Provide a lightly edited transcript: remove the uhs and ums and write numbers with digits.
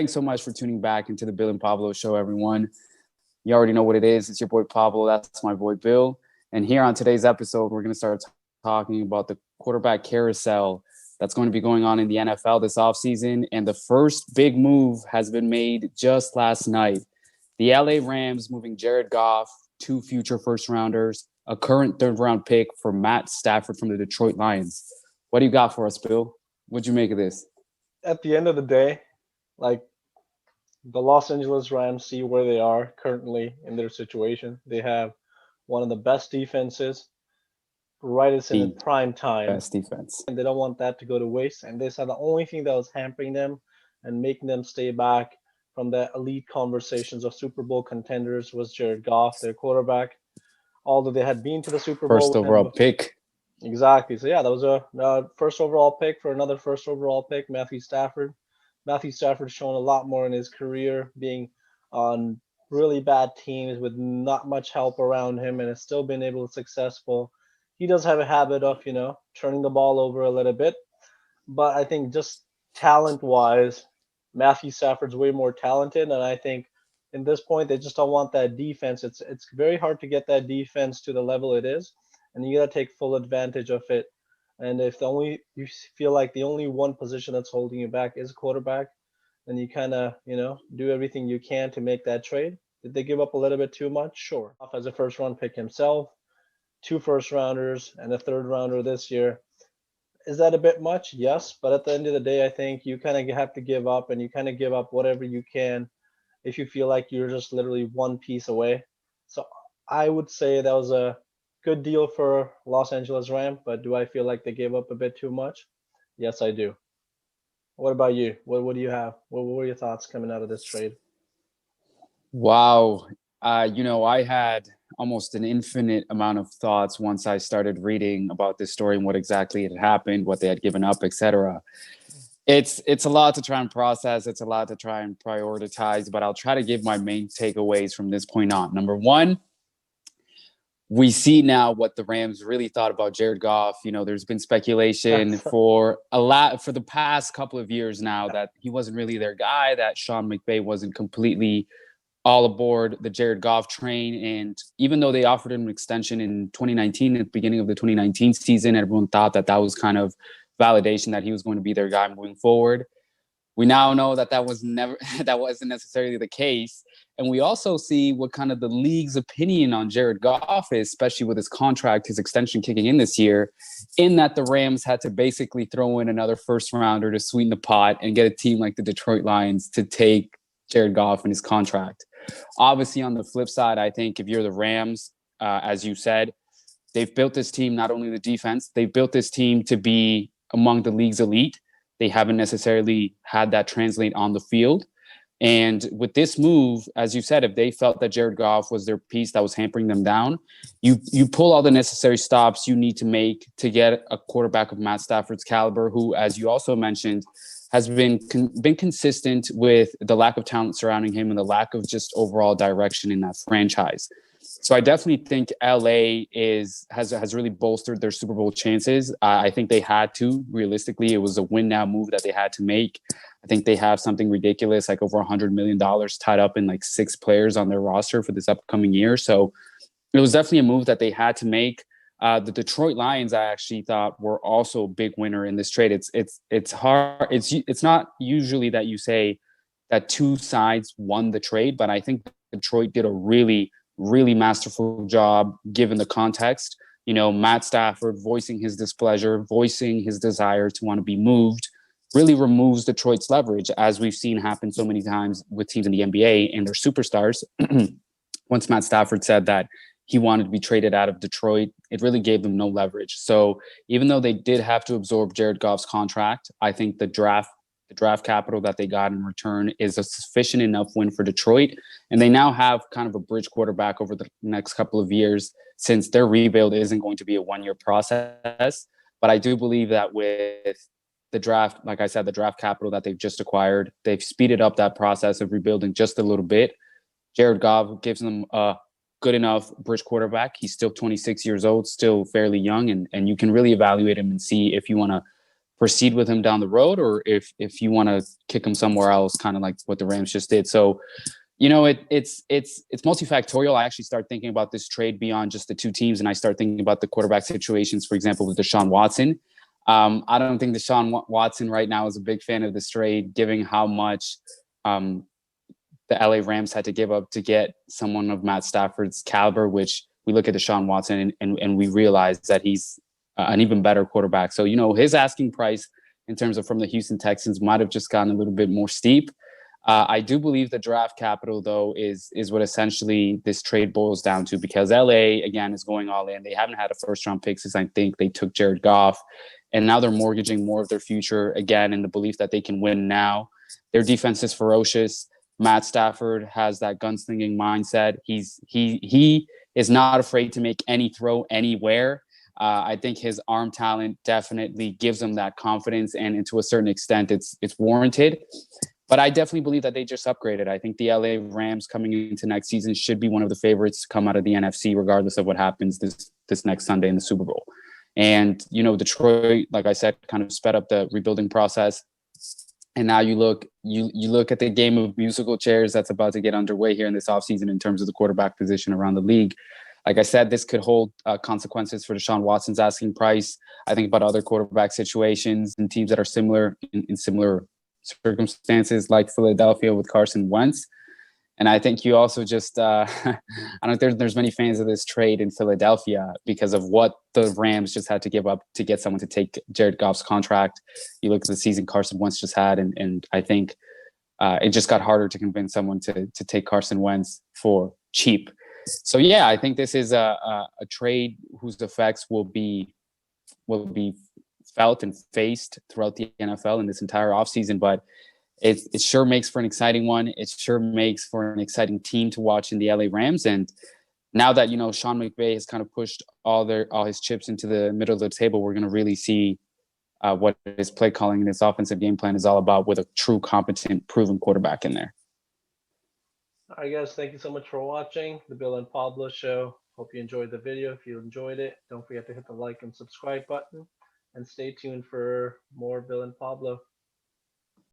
Thanks so much for tuning back into the Bill and Pablo show, everyone. You already know what it is. It's your boy Pablo. That's my boy Bill. And here on today's episode, we're going to start talking about the quarterback carousel that's going to be going on in the NFL this offseason. And the first big move has been made just last night. The LA Rams moving Jared Goff, 2 future first-rounders, a current third-round pick for Matt Stafford from the Detroit Lions. What do you got for us, Bill? What'd you make of this? At the end of the day, like the Los Angeles Rams see where they are currently in their situation. They have one of the best defenses, right? It's in the prime time. Best defense. And they don't want that to go to waste. And they said the only thing that was hampering them and making them stay back from the elite conversations of Super Bowl contenders was Jared Goff, their quarterback. Although they had been to the Super Bowl. First overall pick. Exactly. So, yeah, that was a first overall pick for another first overall pick, Mathew Stafford. Matthew Stafford's shown a lot more in his career, being on really bad teams with not much help around him, and has still been able to successful. He does have a habit of, turning the ball over a little bit. But I think just talent-wise, Matthew Stafford's way more talented, and I think in this point they just don't want that defense. It's very hard to get that defense to the level it is, and you got to take full advantage of it. And if you feel like the only one position that's holding you back is quarterback, then you kind of, do everything you can to make that trade. Did they give up a little bit too much? Sure. As a first round pick himself, 2 first rounders and a third rounder this year. Is that a bit much? Yes. But at the end of the day, I think you kind of have to give up, and you kind of give up whatever you can if you feel like you're just literally one piece away. So I would say that was a good deal for Los Angeles Rams, but do I feel like they gave up a bit too much? Yes, I do. What about you? What do you have? What were your thoughts coming out of this trade? Wow. I had almost an infinite amount of thoughts once I started reading about this story and what exactly had happened, what they had given up, etc. It's a lot to try and process. It's a lot to try and prioritize, but I'll try to give my main takeaways from this point on. Number one, we see now what the Rams really thought about Jared Goff. There's been speculation for the past couple of years now that he wasn't really their guy, that Sean McVay wasn't completely all aboard the Jared Goff train. And even though they offered him an extension in 2019, at the beginning of the 2019 season, everyone thought that was kind of validation that he was going to be their guy moving forward. We now know that wasn't necessarily the case. And we also see what kind of the league's opinion on Jared Goff is, especially with his contract, his extension kicking in this year, in that the Rams had to basically throw in another first rounder to sweeten the pot and get a team like the Detroit Lions to take Jared Goff and his contract. Obviously, on the flip side, I think if you're the Rams, as you said, they've built this team, not only the defense, they've built this team to be among the league's elite. They haven't necessarily had that translate on the field. And with this move, as you said, if they felt that Jared Goff was their piece that was hampering them down, you pull all the necessary stops you need to make to get a quarterback of Matt Stafford's caliber, who, as you also mentioned, has been consistent with the lack of talent surrounding him and the lack of just overall direction in that franchise. So I definitely think LA has really bolstered their Super Bowl chances. I think they had to. Realistically, it was a win now move that they had to make. I think they have something ridiculous, like over $100 million tied up in like 6 players on their roster for this upcoming year. So it was definitely a move that they had to make. The Detroit Lions, I actually thought, were also a big winner in this trade. It's hard. It's not usually that you say that 2 sides won the trade, but I think Detroit did a really, really masterful job given the context. Matt Stafford voicing his displeasure, voicing his desire to want to be moved, really removes Detroit's leverage, as we've seen happen so many times with teams in the NBA and their superstars. Once Matt Stafford said that he wanted to be traded out of Detroit, it really gave them no leverage. So even though they did have to absorb Jared Goff's contract, I think the draft capital that they got in return is a sufficient enough win for Detroit. And they now have kind of a bridge quarterback over the next couple of years, since their rebuild isn't going to be a 1-year process. But I do believe that with the draft, like I said, the draft capital that they've just acquired, they've speeded up that process of rebuilding just a little bit. Jared Goff gives them a good enough bridge quarterback. He's still 26 years old, still fairly young, and you can really evaluate him and see if you want to proceed with him down the road, or if you want to kick him somewhere else, kind of like what the Rams just did. So, it's multifactorial. I actually start thinking about this trade beyond just the two teams, and I start thinking about the quarterback situations, for example, with Deshaun Watson. I don't think Deshaun Watson right now is a big fan of this trade, given how much the LA Rams had to give up to get someone of Matt Stafford's caliber, which we look at Deshaun Watson and we realize that he's an even better quarterback. So, his asking price in terms of from the Houston Texans might have just gotten a little bit more steep. I do believe the draft capital, though, is what essentially this trade boils down to, because LA, again, is going all in. They haven't had a first-round pick since I think they took Jared Goff, and now they're mortgaging more of their future, again, in the belief that they can win now. Their defense is ferocious. Matt Stafford has that gunslinging mindset. He is not afraid to make any throw anywhere. I think his arm talent definitely gives him that confidence, and to a certain extent, it's warranted. But I definitely believe that they just upgraded. I think the LA Rams coming into next season should be one of the favorites to come out of the NFC, regardless of what happens this next Sunday in the Super Bowl. And, Detroit, like I said, kind of sped up the rebuilding process. And now you look at the game of musical chairs that's about to get underway here in this offseason in terms of the quarterback position around the league. Like I said, this could hold consequences for Deshaun Watson's asking price. I think about other quarterback situations and teams that are similar in similar circumstances, like Philadelphia with Carson Wentz. And I think you also just, I don't think there's many fans of this trade in Philadelphia because of what the Rams just had to give up to get someone to take Jared Goff's contract. You look at the season Carson Wentz just had, and I think it just got harder to convince someone to take Carson Wentz for cheap. So, yeah, I think this is a trade whose effects will be felt and faced throughout the NFL in this entire offseason. But it sure makes for an exciting one. It sure makes for an exciting team to watch in the LA Rams. And now that, Sean McVay has kind of pushed all his chips into the middle of the table, we're going to really see what his play calling and his offensive game plan is all about with a true, competent, proven quarterback in there. All right, guys, thank you so much for watching the Bill and Pablo show. Hope you enjoyed the video. If you enjoyed it, don't forget to hit the like and subscribe button, and stay tuned for more Bill and Pablo.